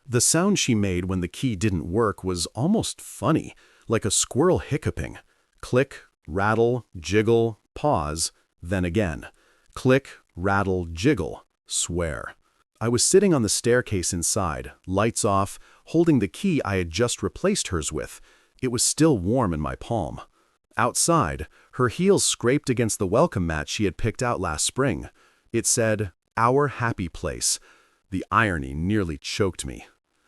The sound she made when the key didn't work was almost funny, like a squirrel hiccuping. Click, rattle, jiggle, pause, then again. Click, rattle, jiggle, swear. I was sitting on the staircase inside, lights off, holding the key I had just replaced hers with. It was still warm in my palm. Outside, her heels scraped against the welcome mat she had picked out last spring. It said, "Our happy place." The irony nearly choked me.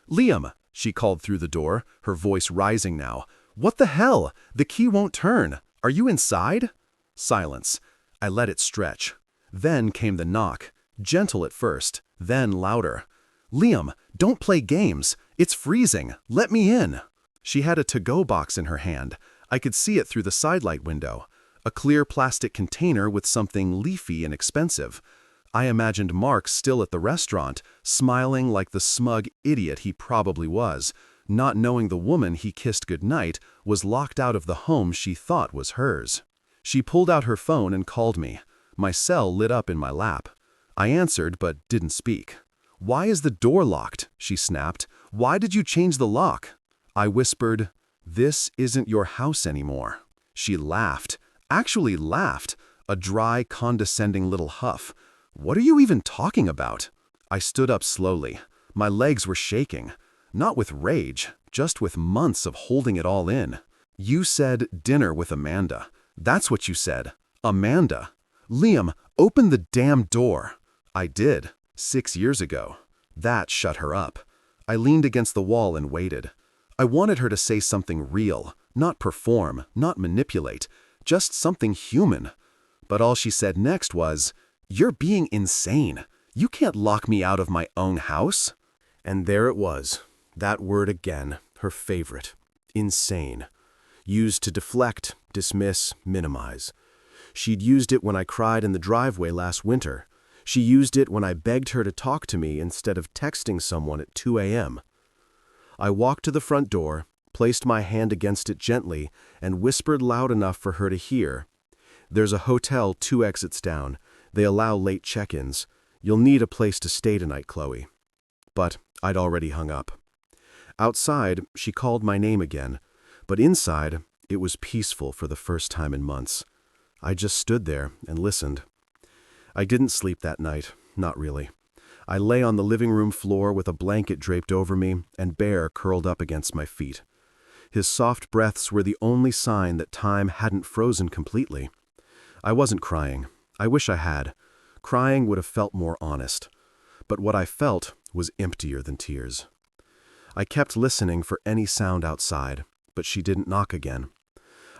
"Liam," she called through the door, her voice rising now. "What the hell? The key won't turn. Are you inside?" Silence. I let it stretch. Then came the knock, gentle at first, then louder. "Liam, don't play games. It's freezing. Let me in." She had a to-go box in her hand. I could see it through the sidelight window. A clear plastic container with something leafy and expensive. I imagined Mark still at the restaurant, smiling like the smug idiot he probably was, not knowing the woman he kissed goodnight was locked out of the home she thought was hers. She pulled out her phone and called me. My cell lit up in my lap. I answered but didn't speak. "Why is the door locked?" she snapped. "Why did you change the lock?" I whispered, "This isn't your house anymore." She laughed, actually laughed, a dry, condescending little huff. "What are you even talking about?" I stood up slowly. My legs were shaking. Not with rage, just with months of holding it all in. "You said dinner with Amanda. That's what you said. Amanda. Liam, open the damn door." I did, 6 years ago. That shut her up. I leaned against the wall and waited. I wanted her to say something real, not perform, not manipulate, just something human. But all she said next was, "You're being insane. You can't lock me out of my own house." And there it was, that word again, her favorite, insane. Used to deflect, dismiss, minimize. She'd used it when I cried in the driveway last winter. She used it when I begged her to talk to me instead of texting someone at 2 a.m. I walked to the front door, placed my hand against it gently, and whispered loud enough for her to hear. "There's a hotel 2 exits down. They allow late check-ins. You'll need a place to stay tonight, Chloe." But I'd already hung up. Outside, she called my name again, but inside, it was peaceful for the first time in months. I just stood there and listened. I didn't sleep that night, not really. I lay on the living room floor with a blanket draped over me and Bear curled up against my feet. His soft breaths were the only sign that time hadn't frozen completely. I wasn't crying. I wish I had. Crying would have felt more honest. But what I felt was emptier than tears. I kept listening for any sound outside, but she didn't knock again.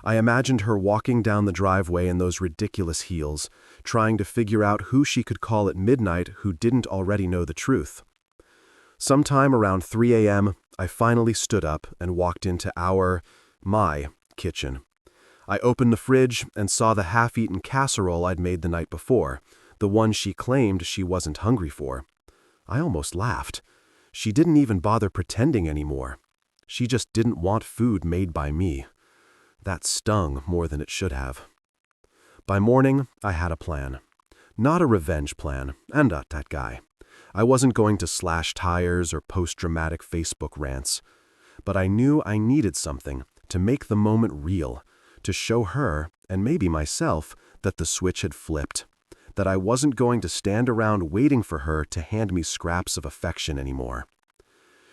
I imagined her walking down the driveway in those ridiculous heels, trying to figure out who she could call at midnight who didn't already know the truth. Sometime around 3 a.m., I finally stood up and walked into my kitchen. I opened the fridge and saw the half-eaten casserole I'd made the night before, the one she claimed she wasn't hungry for. I almost laughed. She didn't even bother pretending anymore. She just didn't want food made by me. That stung more than it should have. By morning, I had a plan. Not a revenge plan, and not that guy. I wasn't going to slash tires or post dramatic Facebook rants. But I knew I needed something to make the moment real, to show her, and maybe myself, that the switch had flipped, that I wasn't going to stand around waiting for her to hand me scraps of affection anymore.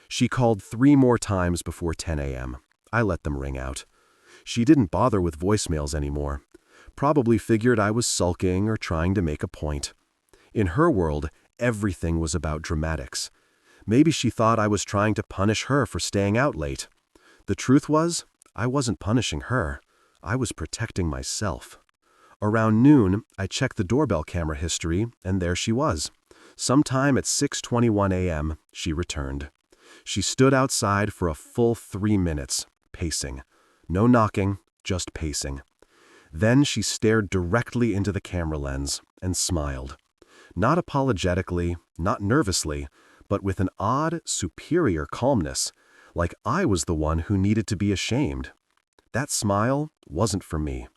She called 3 more times before 10 a.m. I let them ring out. She didn't bother with voicemails anymore. Probably figured I was sulking or trying to make a point. In her world, everything was about dramatics. Maybe she thought I was trying to punish her for staying out late. The truth was, I wasn't punishing her. I was protecting myself. Around noon, I checked the doorbell camera history, and there she was. Sometime at 6:21 a.m., she returned. She stood outside for a full 3 minutes, pacing. No knocking, just pacing. Then she stared directly into the camera lens and smiled. Not apologetically, not nervously, but with an odd, superior calmness, like I was the one who needed to be ashamed. That smile wasn't for me.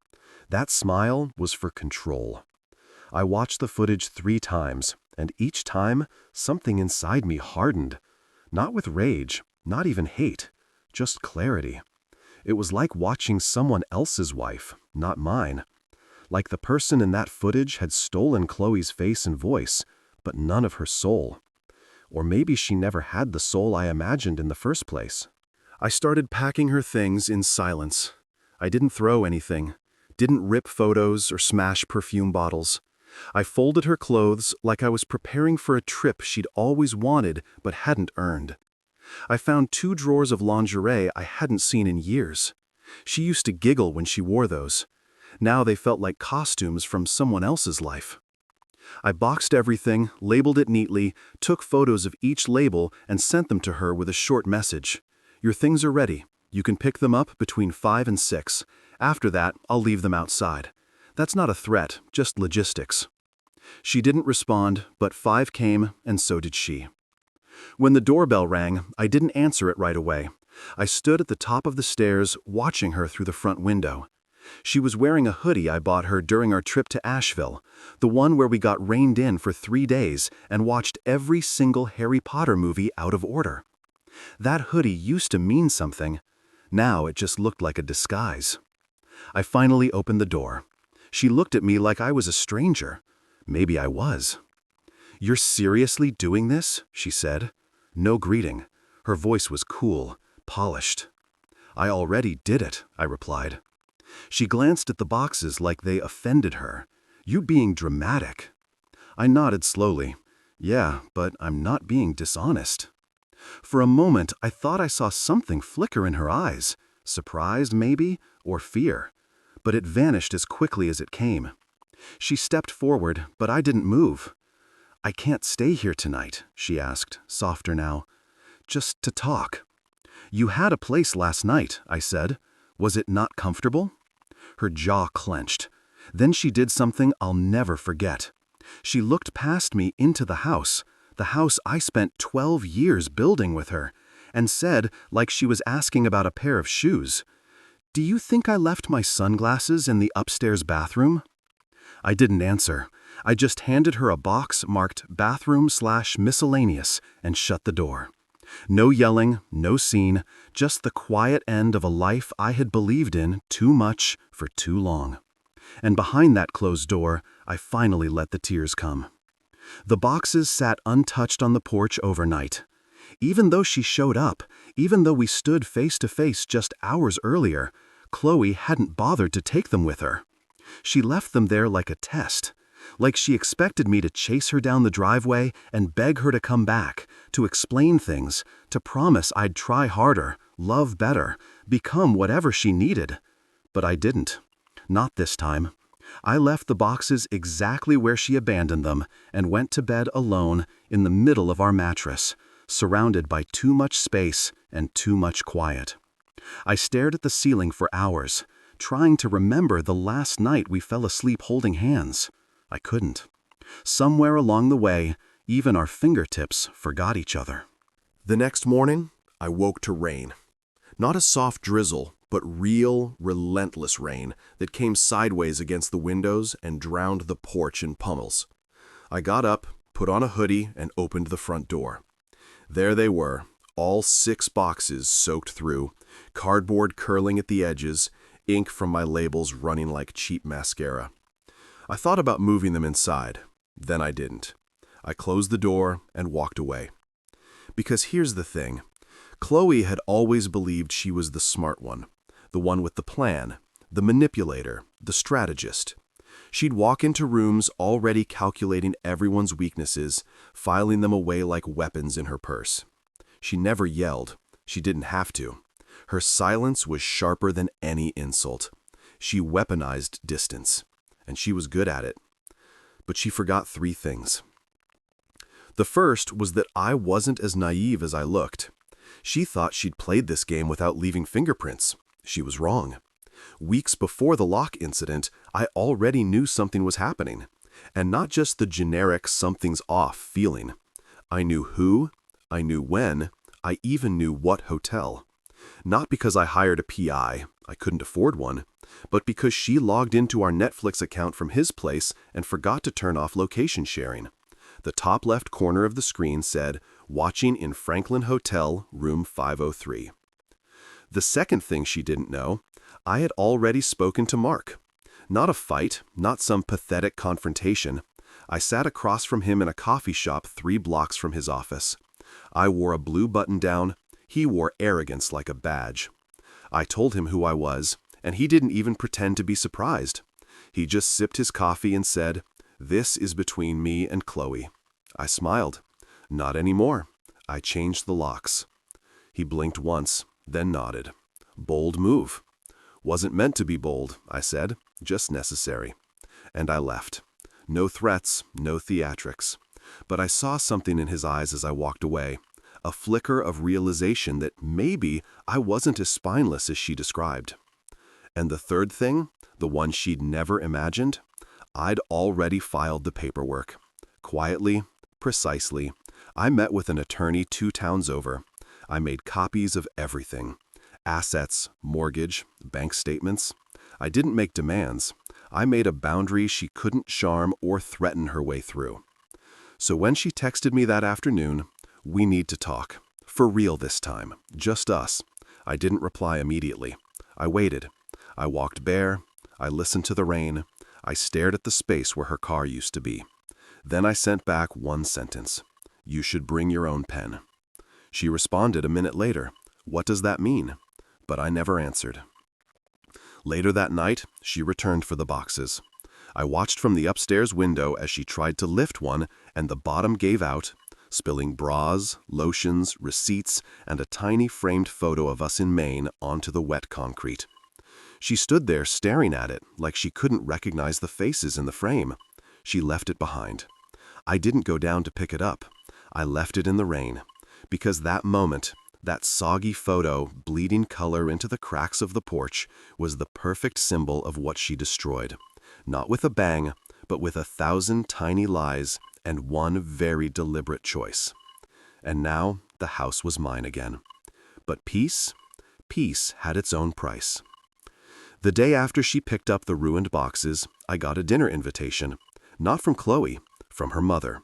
That smile was for control. I watched the footage 3 times, and each time, something inside me hardened. Not with rage, not even hate, just clarity. It was like watching someone else's wife, not mine. Like the person in that footage had stolen Chloe's face and voice, but none of her soul. Or maybe she never had the soul I imagined in the first place. I started packing her things in silence. I didn't throw anything, didn't rip photos or smash perfume bottles. I folded her clothes like I was preparing for a trip she'd always wanted but hadn't earned. I found 2 drawers of lingerie I hadn't seen in years. She used to giggle when she wore those. Now they felt like costumes from someone else's life. I boxed everything, labeled it neatly, took photos of each label and sent them to her with a short message. "Your things are ready. You can pick them up between 5 and 6. After that, I'll leave them outside." That's not a threat, just logistics. She didn't respond, but 5 came, and so did she. When the doorbell rang, I didn't answer it right away. I stood at the top of the stairs, watching her through the front window. She was wearing a hoodie I bought her during our trip to Asheville, the one where we got reined in for 3 days and watched every single Harry Potter movie out of order. That hoodie used to mean something. Now it just looked like a disguise. I finally opened the door. She looked at me like I was a stranger. Maybe I was. "You're seriously doing this?" she said. No greeting. Her voice was cool, polished. "I already did it," I replied. She glanced at the boxes like they offended her. "You being dramatic." I nodded slowly. "Yeah, but I'm not being dishonest." For a moment, I thought I saw something flicker in her eyes. Surprise, maybe, or fear. But it vanished as quickly as it came. She stepped forward, but I didn't move. "I can't stay here tonight," she asked, softer now. "Just to talk." "You had a place last night," I said. "Was it not comfortable?" Her jaw clenched. Then she did something I'll never forget. She looked past me into the house I spent 12 years building with her, and said, like she was asking about a pair of shoes, "Do you think I left my sunglasses in the upstairs bathroom?" I didn't answer. I just handed her a box marked bathroom/miscellaneous and shut the door. No yelling, no scene, just the quiet end of a life I had believed in too much for too long. And behind that closed door, I finally let the tears come. The boxes sat untouched on the porch overnight. Even though she showed up, even though we stood face to face just hours earlier, Chloe hadn't bothered to take them with her. She left them there like a test, like she expected me to chase her down the driveway and beg her to come back, to explain things, to promise I'd try harder, love better, become whatever she needed. But I didn't. Not this time. I left the boxes exactly where she abandoned them and went to bed alone in the middle of our mattress, surrounded by too much space and too much quiet. I stared at the ceiling for hours, trying to remember the last night we fell asleep holding hands. I couldn't. Somewhere along the way, even our fingertips forgot each other. The next morning, I woke to rain. Not a soft drizzle, but real, relentless rain that came sideways against the windows and drowned the porch in pummels. I got up, put on a hoodie, and opened the front door. There they were, all 6 boxes soaked through, cardboard curling at the edges, ink from my labels running like cheap mascara. I thought about moving them inside. Then I didn't. I closed the door and walked away. Because here's the thing. Chloe had always believed she was the smart one, the one with the plan, the manipulator, the strategist. She'd walk into rooms already calculating everyone's weaknesses, filing them away like weapons in her purse. She never yelled. She didn't have to. Her silence was sharper than any insult. She weaponized distance, and she was good at it. But she forgot 3 things. The first was that I wasn't as naive as I looked. She thought she'd played this game without leaving fingerprints. She was wrong. Weeks before the lock incident, I already knew something was happening. And not just the generic something's off feeling. I knew who, I knew when, I even knew what hotel. Not because I hired a PI, I couldn't afford one, but because she logged into our Netflix account from his place and forgot to turn off location sharing. The top left corner of the screen said, "Watching in Franklin Hotel, room 503. The second thing she didn't know, I had already spoken to Mark. Not a fight, not some pathetic confrontation. I sat across from him in a coffee shop 3 blocks from his office. I wore a blue button-down. He wore arrogance like a badge. I told him who I was, and he didn't even pretend to be surprised. He just sipped his coffee and said, "This is between me and Chloe." I smiled. "Not anymore. I changed the locks." He blinked once, then nodded. "Bold move." "Wasn't meant to be bold," I said, "just necessary." And I left. No threats, no theatrics. But I saw something in his eyes as I walked away, a flicker of realization that maybe I wasn't as spineless as she described. And the third thing, the one she'd never imagined, I'd already filed the paperwork. Quietly, precisely, I met with an attorney 2 towns over. I made copies of everything. Assets, mortgage, bank statements. I didn't make demands. I made a boundary she couldn't charm or threaten her way through. So when she texted me that afternoon, "We need to talk. For real this time. Just us," I didn't reply immediately. I waited. I walked bare. I listened to the rain. I stared at the space where her car used to be. Then I sent back one sentence. "You should bring your own pen." She responded a minute later. "What does that mean?" But I never answered. Later that night, she returned for the boxes. I watched from the upstairs window as she tried to lift one, and the bottom gave out, spilling bras, lotions, receipts, and a tiny framed photo of us in Maine onto the wet concrete. She stood there staring at it like she couldn't recognize the faces in the frame. She left it behind. I didn't go down to pick it up. I left it in the rain. Because that moment, that soggy photo bleeding color into the cracks of the porch, was the perfect symbol of what she destroyed. Not with a bang, but with 1,000 tiny lies and one very deliberate choice. And now the house was mine again. But peace? Peace had its own price. The day after she picked up the ruined boxes, I got a dinner invitation. Not from Chloe, from her mother.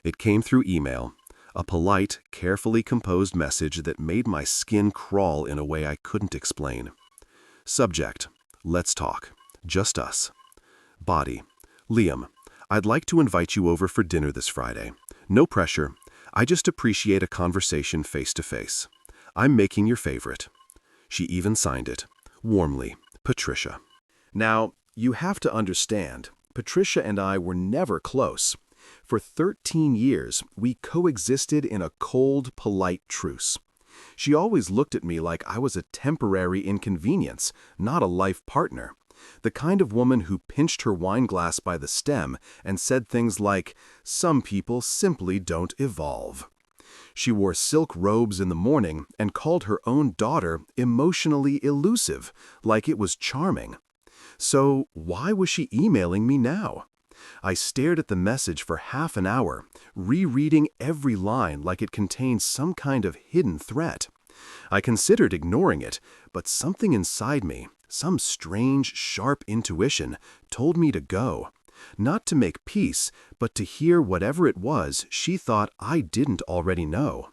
It came through email. A polite, carefully composed message that made my skin crawl in a way I couldn't explain. Subject: let's talk. Just us. Body: Liam, I'd like to invite you over for dinner this Friday. No pressure. I just appreciate a conversation face to face. I'm making your favorite. She even signed it. Warmly, Patricia. Now, you have to understand, Patricia and I were never close. For 13 years, we coexisted in a cold, polite truce. She always looked at me like I was a temporary inconvenience, not a life partner. The kind of woman who pinched her wine glass by the stem and said things like, "Some people simply don't evolve." She wore silk robes in the morning and called her own daughter emotionally elusive, like it was charming. So why was she emailing me now? I stared at the message for half an hour, rereading every line like it contained some kind of hidden threat. I considered ignoring it, but something inside me, some strange, sharp intuition, told me to go. Not to make peace, but to hear whatever it was she thought I didn't already know.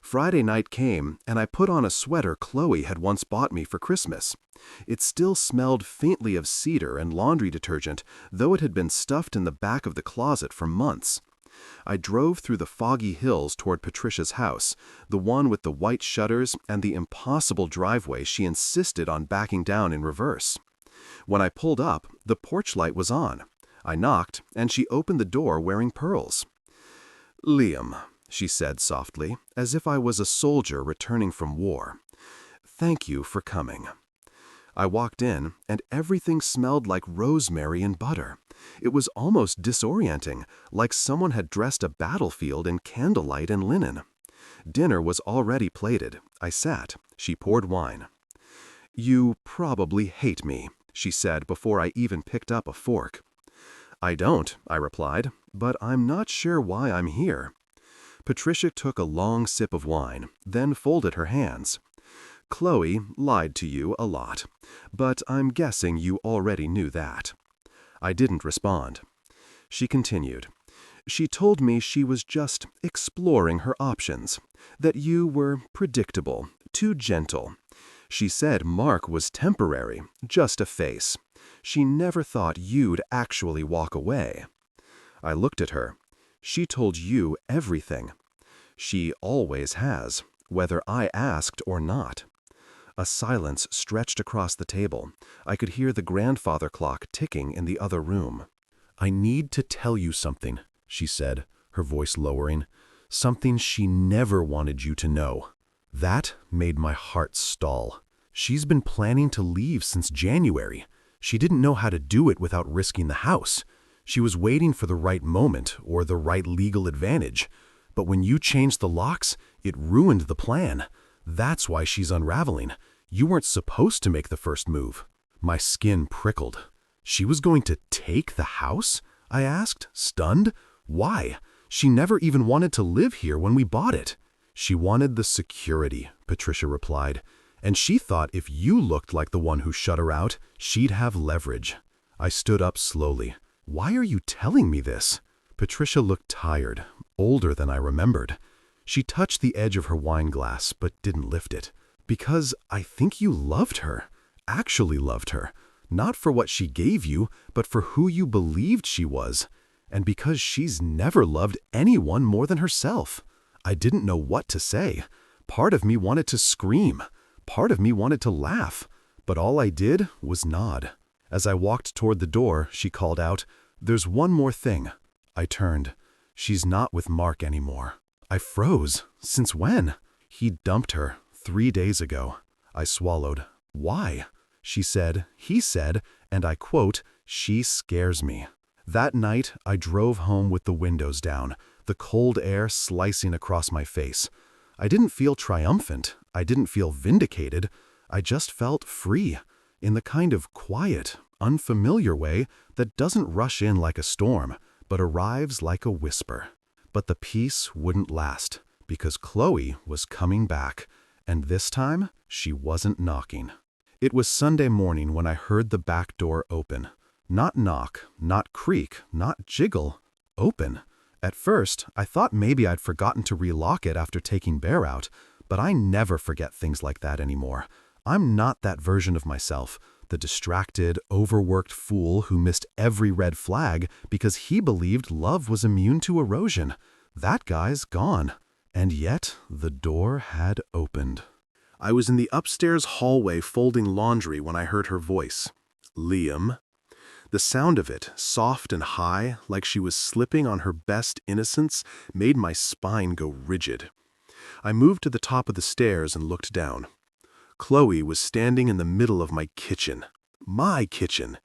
Friday night came, and I put on a sweater Chloe had once bought me for Christmas. It still smelled faintly of cedar and laundry detergent, though it had been stuffed in the back of the closet for months. I drove through the foggy hills toward Patricia's house, the one with the white shutters and the impossible driveway she insisted on backing down in reverse. When I pulled up, the porch light was on. I knocked, and she opened the door wearing pearls. "Liam," she said softly, as if I was a soldier returning from war. "Thank you for coming." I walked in, and everything smelled like rosemary and butter. It was almost disorienting, like someone had dressed a battlefield in candlelight and linen. Dinner was already plated. I sat. She poured wine. "You probably hate me," she said before I even picked up a fork. "I don't," I replied, "but I'm not sure why I'm here." Patricia took a long sip of wine, then folded her hands. "Chloe lied to you a lot, but I'm guessing you already knew that." I didn't respond. She continued, She told me she was just exploring her options, that you were predictable, too gentle. She said Mark was temporary, just a face. She never thought you'd actually walk away. I looked at her. She told you everything. She always has, whether I asked or not. A silence stretched across the table. I could hear the grandfather clock ticking in the other room. "I need to tell you something," she said, her voice lowering. "Something she never wanted you to know." That made my heart stall. She's been planning to leave since January. She didn't know how to do it without risking the house. She was waiting for the right moment or the right legal advantage. But when you changed the locks, it ruined the plan. That's why she's unraveling. You weren't supposed to make the first move. My skin prickled. She was going to take the house? I asked, stunned. Why? She never even wanted to live here when we bought it. She wanted the security, Patricia replied. And she thought if you looked like the one who shut her out, she'd have leverage. I stood up slowly. "Why are you telling me this?" Patricia looked tired, older than I remembered. She touched the edge of her wine glass, but didn't lift it. "Because I think you loved her, actually loved her. Not for what she gave you, but for who you believed she was. And because she's never loved anyone more than herself." I didn't know what to say. Part of me wanted to scream. Part of me wanted to laugh. But all I did was nod. As I walked toward the door, she called out, "There's one more thing." I turned. "She's not with Mark anymore." I froze. Since when? "He dumped her 3 days ago." I swallowed. "Why?" She said, he said, and I quote, "She scares me." That night, I drove home with the windows down, the cold air slicing across my face. I didn't feel triumphant. I didn't feel vindicated. I just felt free, in the kind of quiet, unfamiliar way that doesn't rush in like a storm, but arrives like a whisper. But the peace wouldn't last, because Chloe was coming back, and this time she wasn't knocking. It was Sunday morning when I heard the back door open. Not knock, not creak, not jiggle. Open. At first, I thought maybe I'd forgotten to relock it after taking Bear out, but I never forget things like that anymore. I'm not that version of myself, the distracted, overworked fool who missed every red flag because he believed love was immune to erosion. That guy's gone. And yet, the door had opened. I was in the upstairs hallway folding laundry when I heard her voice. "Liam." The sound of it, soft and high, like she was slipping on her best innocence, made my spine go rigid. I moved to the top of the stairs and looked down. Chloe was standing in the middle of my kitchen. My kitchen.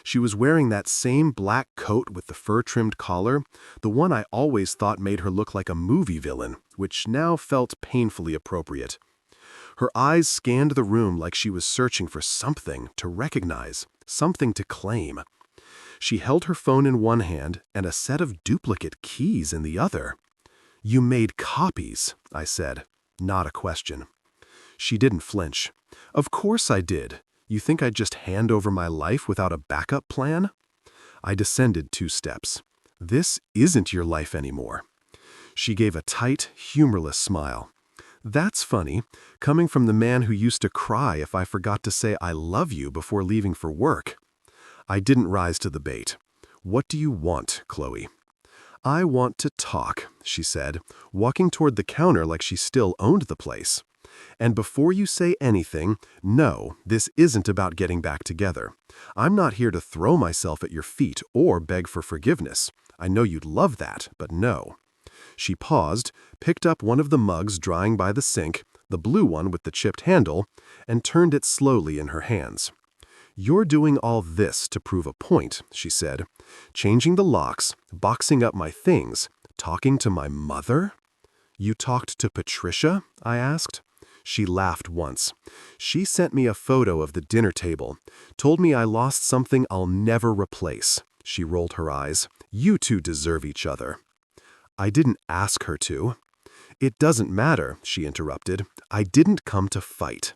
She was wearing that same black coat with the fur-trimmed collar, the one I always thought made her look like a movie villain, which now felt painfully appropriate. Her eyes scanned the room like she was searching for something to recognize, something to claim. She held her phone in one hand and a set of duplicate keys in the other. "You made copies," I said, not a question. She didn't flinch. "Of course I did. You think I'd just hand over my life without a backup plan?" I descended 2 steps. "This isn't your life anymore." She gave a tight, humorless smile. "That's funny, coming from the man who used to cry if I forgot to say I love you before leaving for work." I didn't rise to the bait. "What do you want, Chloe?" "I want to talk," she said, walking toward the counter like she still owned the place. "And before you say anything, no, this isn't about getting back together. I'm not here to throw myself at your feet or beg for forgiveness. I know you'd love that, but no." She paused, picked up one of the mugs drying by the sink, the blue one with the chipped handle, and turned it slowly in her hands. "You're doing all this to prove a point," she said. "Changing the locks, boxing up my things, talking to my mother?" "You talked to Patricia?" I asked. She laughed once. "She sent me a photo of the dinner table, told me I lost something I'll never replace." She rolled her eyes. "You two deserve each other." I didn't ask her to. "It doesn't matter," she interrupted. "I didn't come to fight."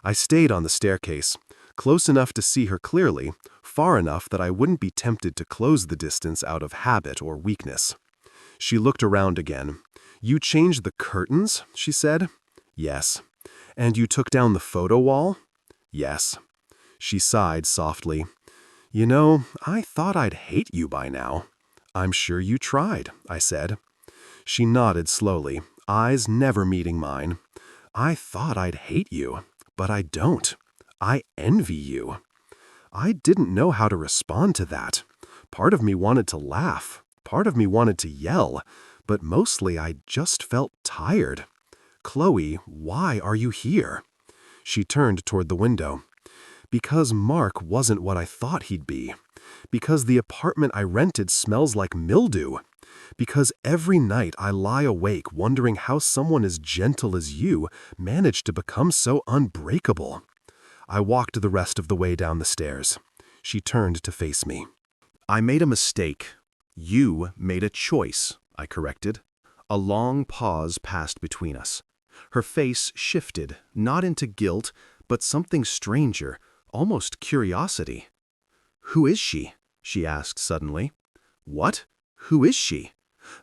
I stayed on the staircase, close enough to see her clearly, far enough that I wouldn't be tempted to close the distance out of habit or weakness. She looked around again. "You changed the curtains?" she said. "Yes." "And you took down the photo wall?" "Yes." She sighed softly. "You know, I thought I'd hate you by now." "I'm sure you tried," I said. She nodded slowly, eyes never meeting mine. "I thought I'd hate you, but I don't. I envy you." I didn't know how to respond to that. Part of me wanted to laugh, part of me wanted to yell, but mostly I just felt tired. "Chloe, why are you here?" She turned toward the window. "Because Mark wasn't what I thought he'd be. Because the apartment I rented smells like mildew. Because every night I lie awake wondering how someone as gentle as you managed to become so unbreakable." I walked the rest of the way down the stairs. She turned to face me. "I made a mistake. You made a choice," I corrected. A long pause passed between us. Her face shifted, not into guilt, but something stranger, almost curiosity. "Who is she?" she asked suddenly. "What? Who is she?"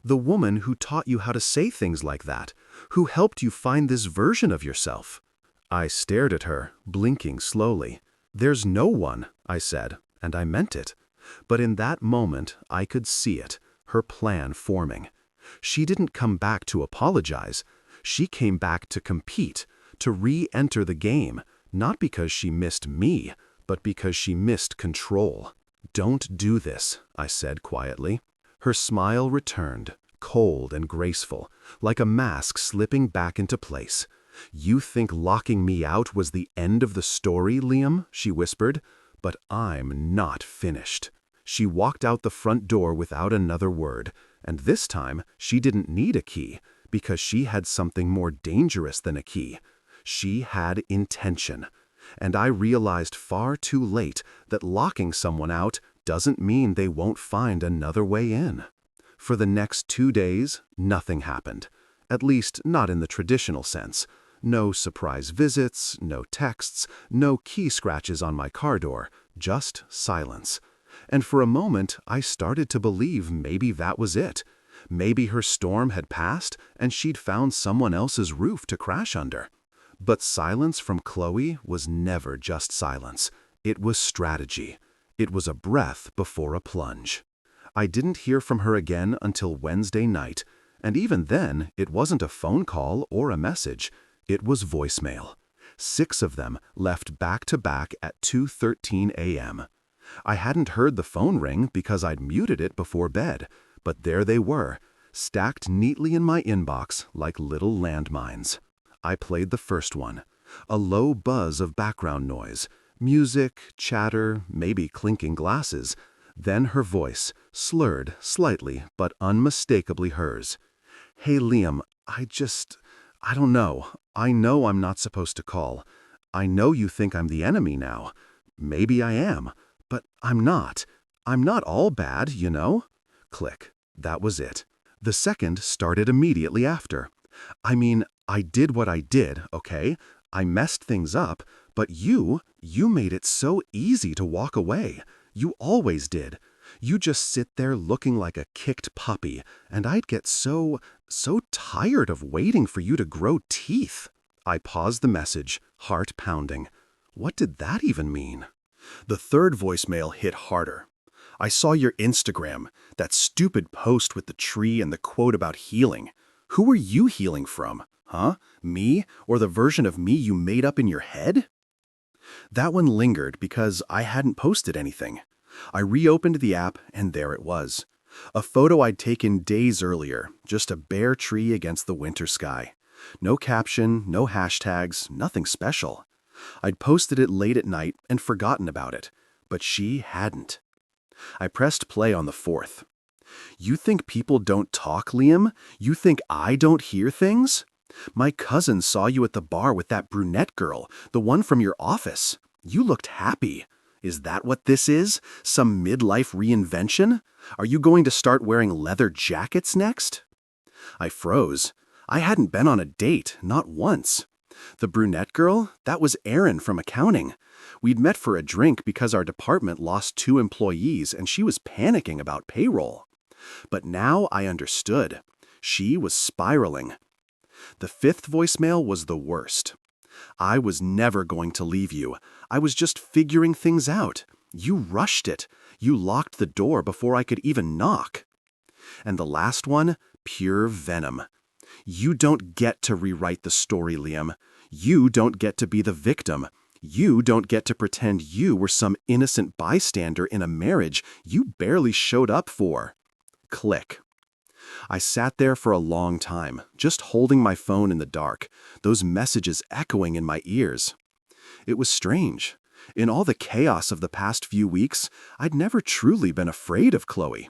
"The woman who taught you how to say things like that, who helped you find this version of yourself." I stared at her, blinking slowly. "There's no one," I said, and I meant it. But in that moment, I could see it, her plan forming. She didn't come back to apologize. She came back to compete, to re-enter the game, not because she missed me, but because she missed control. "Don't do this," I said quietly. Her smile returned, cold and graceful, like a mask slipping back into place. "You think locking me out was the end of the story, Liam?" she whispered. "But I'm not finished." She walked out the front door without another word, and this time she didn't need a key, because she had something more dangerous than a key. She had intention. And I realized far too late that locking someone out doesn't mean they won't find another way in. For the next 2 days, nothing happened. At least not in the traditional sense. No surprise visits, no texts, no key scratches on my car door, just silence. And for a moment, I started to believe maybe that was it. Maybe her storm had passed and she'd found someone else's roof to crash under. But silence from Chloe was never just silence. It was strategy. It was a breath before a plunge. I didn't hear from her again until Wednesday night, and even then, it wasn't a phone call or a message. It was voicemail. 6 of them left back-to-back at 2:13 a.m. I hadn't heard the phone ring because I'd muted it before bed, but there they were, stacked neatly in my inbox like little landmines. I played the first one. A low buzz of background noise, music, chatter, maybe clinking glasses. Then her voice, slurred slightly but unmistakably hers. "Hey Liam, I don't know. I know I'm not supposed to call. I know you think I'm the enemy now. Maybe I am, but I'm not. I'm not all bad, you know." Click. That was it. The second started immediately after. "I mean, I did what I did, okay? I messed things up, but you made it so easy to walk away. You always did. You just sit there looking like a kicked puppy, and I'd get so tired of waiting for you to grow teeth." I paused the message, heart pounding. What did that even mean? The third voicemail hit harder. "I saw your Instagram, that stupid post with the tree and the quote about healing. Who are you healing from? Huh? Me, or the version of me you made up in your head?" That one lingered because I hadn't posted anything. I reopened the app, and there it was. A photo I'd taken days earlier, just a bare tree against the winter sky. No caption, no hashtags, nothing special. I'd posted it late at night and forgotten about it, but she hadn't. I pressed play on the fourth. "You think people don't talk, Liam? You think I don't hear things? My cousin saw you at the bar with that brunette girl, the one from your office. You looked happy. Is that what this is? Some midlife reinvention? Are you going to start wearing leather jackets next?" I froze. I hadn't been on a date, not once. The brunette girl? That was Erin from accounting. We'd met for a drink because our department lost 2 employees and she was panicking about payroll. But now I understood. She was spiraling. The fifth voicemail was the worst. I was never going to leave you. I was just figuring things out. You rushed it. You locked the door before I could even knock. And the last one, pure venom. You don't get to rewrite the story, Liam. You don't get to be the victim. You don't get to pretend you were some innocent bystander in a marriage you barely showed up for. Click. I sat there for a long time, just holding my phone in the dark, those messages echoing in my ears. It was strange. In all the chaos of the past few weeks, I'd never truly been afraid of Chloe.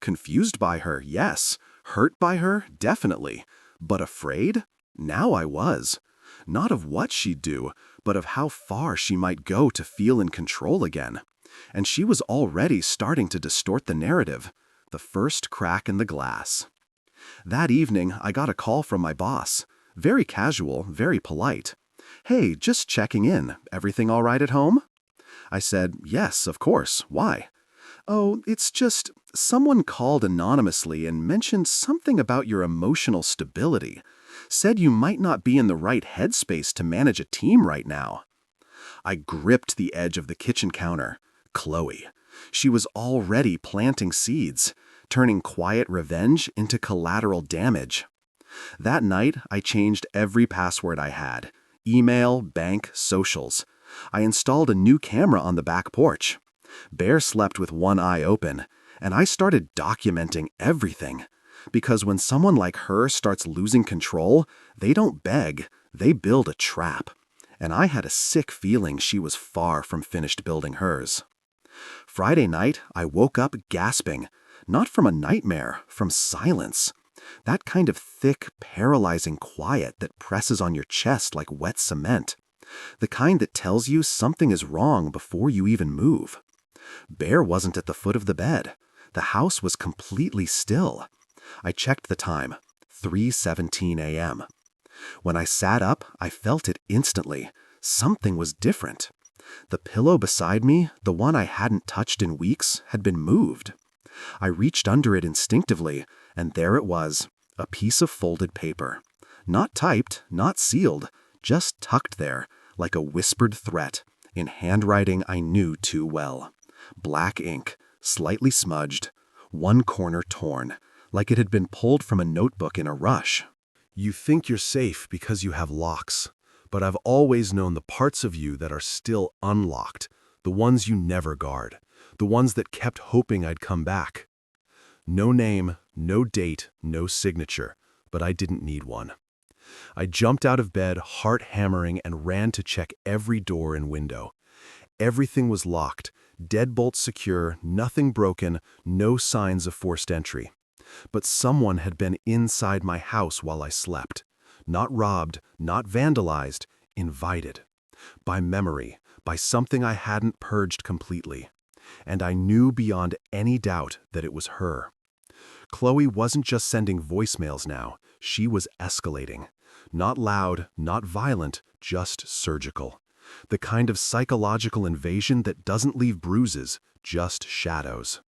Confused by her, yes. Hurt by her, definitely. But afraid? Now I was. Not of what she'd do, but of how far she might go to feel in control again. And she was already starting to distort the narrative. The first crack in the glass. That evening, I got a call from my boss. Very casual, very polite. "Hey, just checking in. Everything all right at home?" I said, "Yes, of course. Why?" "Oh, it's just, someone called anonymously and mentioned something about your emotional stability. Said you might not be in the right headspace to manage a team right now." I gripped the edge of the kitchen counter. Chloe. She was already planting seeds, turning quiet revenge into collateral damage. That night, I changed every password I had. Email, bank, socials. I installed a new camera on the back porch. Bear slept with one eye open, and I started documenting everything. Because when someone like her starts losing control, they don't beg, they build a trap. And I had a sick feeling she was far from finished building hers. Friday night, I woke up gasping. Not from a nightmare, from silence. That kind of thick, paralyzing quiet that presses on your chest like wet cement. The kind that tells you something is wrong before you even move. Bear wasn't at the foot of the bed. The house was completely still. I checked the time, 3:17 a.m. When I sat up, I felt it instantly. Something was different. The pillow beside me, the one I hadn't touched in weeks, had been moved. I reached under it instinctively, and there it was, a piece of folded paper. Not typed, not sealed, just tucked there, like a whispered threat, in handwriting I knew too well. Black ink, slightly smudged, one corner torn, like it had been pulled from a notebook in a rush. You think you're safe because you have locks, but I've always known the parts of you that are still unlocked, the ones you never guard, the ones that kept hoping I'd come back. No name, no date, no signature, but I didn't need one. I jumped out of bed, heart hammering, and ran to check every door and window. Everything was locked, deadbolt secure, nothing broken, no signs of forced entry. But someone had been inside my house while I slept. Not robbed, not vandalized, invited. By memory, by something I hadn't purged completely. And I knew beyond any doubt that it was her. Chloe wasn't just sending voicemails now, she was escalating. Not loud, not violent, just surgical. The kind of psychological invasion that doesn't leave bruises, just shadows.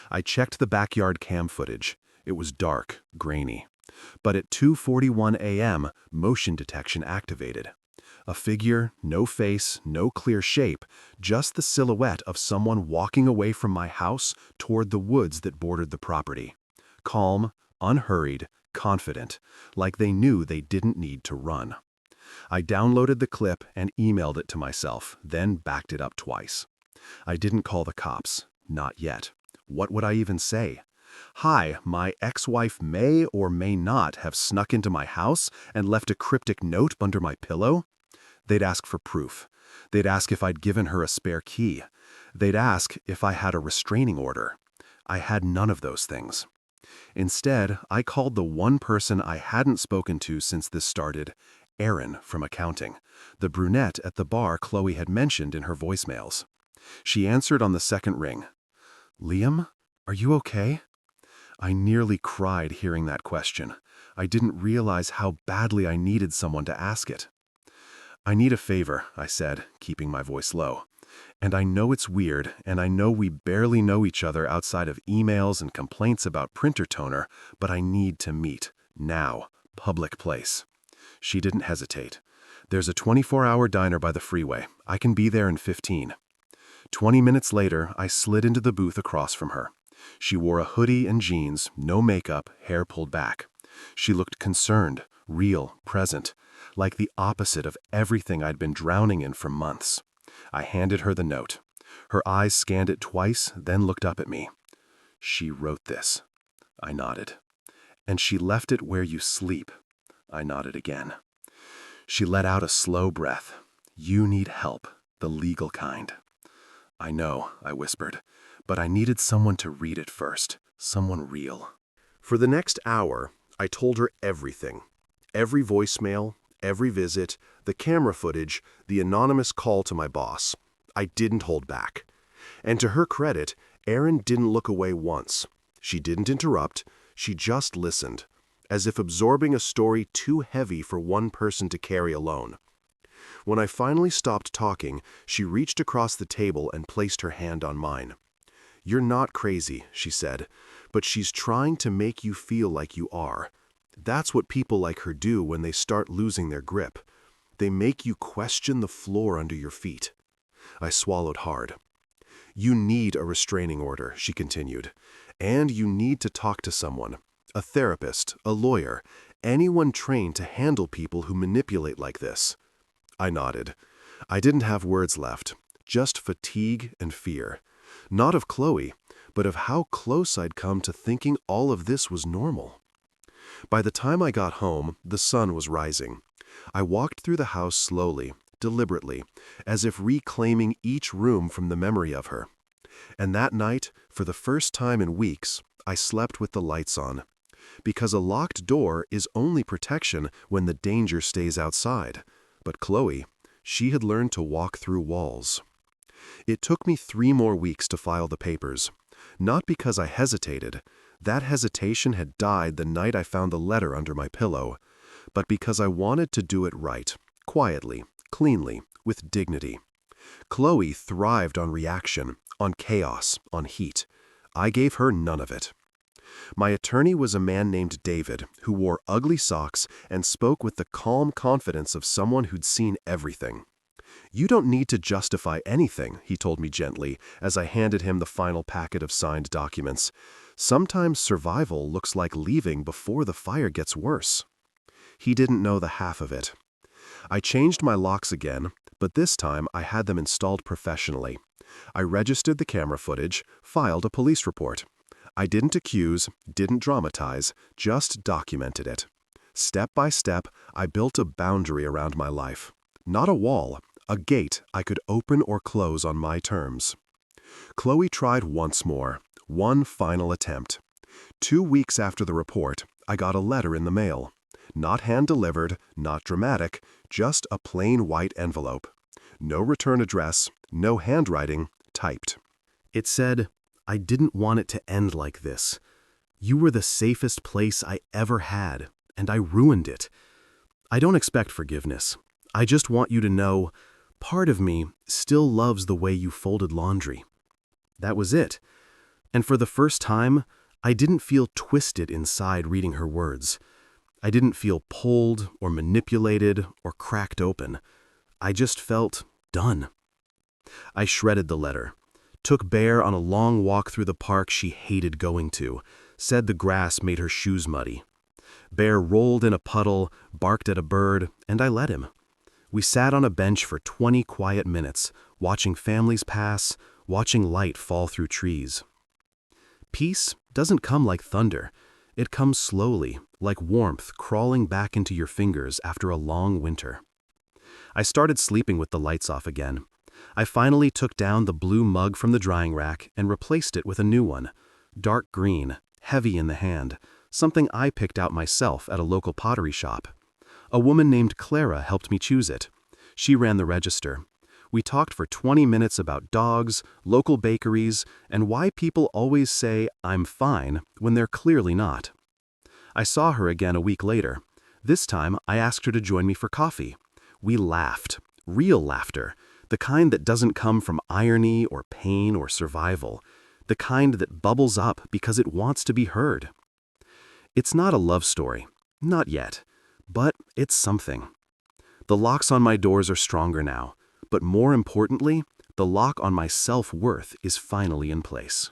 I checked the backyard cam footage. It was dark, grainy. But at 2:41 a.m., motion detection activated. A figure, no face, no clear shape, just the silhouette of someone walking away from my house toward the woods that bordered the property. Calm, unhurried, confident, like they knew they didn't need to run. I downloaded the clip and emailed it to myself, then backed it up twice. I didn't call the cops. Not yet. What would I even say? Hi, my ex-wife may or may not have snuck into my house and left a cryptic note under my pillow. They'd ask for proof. They'd ask if I'd given her a spare key. They'd ask if I had a restraining order. I had none of those things. Instead, I called the one person I hadn't spoken to since this started, Erin from accounting, the brunette at the bar Chloe had mentioned in her voicemails. She answered on the second ring. "Liam, are you okay?" I nearly cried hearing that question. I didn't realize how badly I needed someone to ask it. "I need a favor," I said, keeping my voice low. And I know it's weird, and I know we barely know each other outside of emails and complaints about printer toner, but I need to meet. Now. Public place. She didn't hesitate. There's a 24-hour diner by the freeway. I can be there in 15. 20 minutes later, I slid into the booth across from her. She wore a hoodie and jeans, no makeup, hair pulled back. She looked concerned, real, present, like the opposite of everything I'd been drowning in for months. I handed her the note. Her eyes scanned it twice, then looked up at me. "She wrote this." I nodded. "And she left it where you sleep." I nodded again. She let out a slow breath. "You need help, the legal kind." "I know," I whispered, "but I needed someone to read it first, someone real." For the next hour, I told her everything. Every voicemail, every visit, the camera footage, the anonymous call to my boss. I didn't hold back. And to her credit, Erin didn't look away once. She didn't interrupt. She just listened, as if absorbing a story too heavy for one person to carry alone. When I finally stopped talking, she reached across the table and placed her hand on mine. "You're not crazy," she said, "but she's trying to make you feel like you are. That's what people like her do when they start losing their grip. They make you question the floor under your feet." I swallowed hard. "You need a restraining order," she continued, "and you need to talk to someone. A therapist, a lawyer, anyone trained to handle people who manipulate like this." I nodded. I didn't have words left, just fatigue and fear. Not of Chloe, but of how close I'd come to thinking all of this was normal. By the time I got home, the sun was rising. I walked through the house slowly, deliberately, as if reclaiming each room from the memory of her. And that night, for the first time in weeks, I slept with the lights on. Because a locked door is only protection when the danger stays outside. But Chloe, she had learned to walk through walls. It took me 3 more weeks to file the papers. Not because I hesitated. That hesitation had died the night I found the letter under my pillow. But because I wanted to do it right, quietly, cleanly, with dignity. Chloe thrived on reaction, on chaos, on heat. I gave her none of it. My attorney was a man named David, who wore ugly socks and spoke with the calm confidence of someone who'd seen everything. "You don't need to justify anything," he told me gently as I handed him the final packet of signed documents. "Sometimes survival looks like leaving before the fire gets worse." He didn't know the half of it. I changed my locks again, but this time I had them installed professionally. I registered the camera footage, filed a police report. I didn't accuse, didn't dramatize, just documented it. Step by step, I built a boundary around my life. Not a wall, a gate I could open or close on my terms. Chloe tried once more, one final attempt. 2 weeks after the report, I got a letter in the mail. Not hand-delivered, not dramatic, just a plain white envelope. No return address, no handwriting, typed. It said, "I didn't want it to end like this. You were the safest place I ever had, and I ruined it. I don't expect forgiveness. I just want you to know, part of me still loves the way you folded laundry." That was it. And for the first time, I didn't feel twisted inside reading her words. I didn't feel pulled or manipulated or cracked open. I just felt done. I shredded the letter. Took Bear on a long walk through the park she hated going to, said the grass made her shoes muddy. Bear rolled in a puddle, barked at a bird, and I let him. We sat on a bench for 20 quiet minutes, watching families pass, watching light fall through trees. Peace doesn't come like thunder. It comes slowly, like warmth crawling back into your fingers after a long winter. I started sleeping with the lights off again. I finally took down the blue mug from the drying rack and replaced it with a new one, dark green, heavy in the hand, something I picked out myself at a local pottery shop. A woman named Clara helped me choose it. She ran the register. We talked for 20 minutes about dogs, local bakeries, and why people always say, "I'm fine," when they're clearly not. I saw her again a week later. This time, I asked her to join me for coffee. We laughed. Real laughter. The The kind that doesn't come from irony or pain or survival. The kind that bubbles up because it wants to be heard. It's not a love story. Not yet. But it's something. The locks on my doors are stronger now. But more importantly, the lock on my self-worth is finally in place.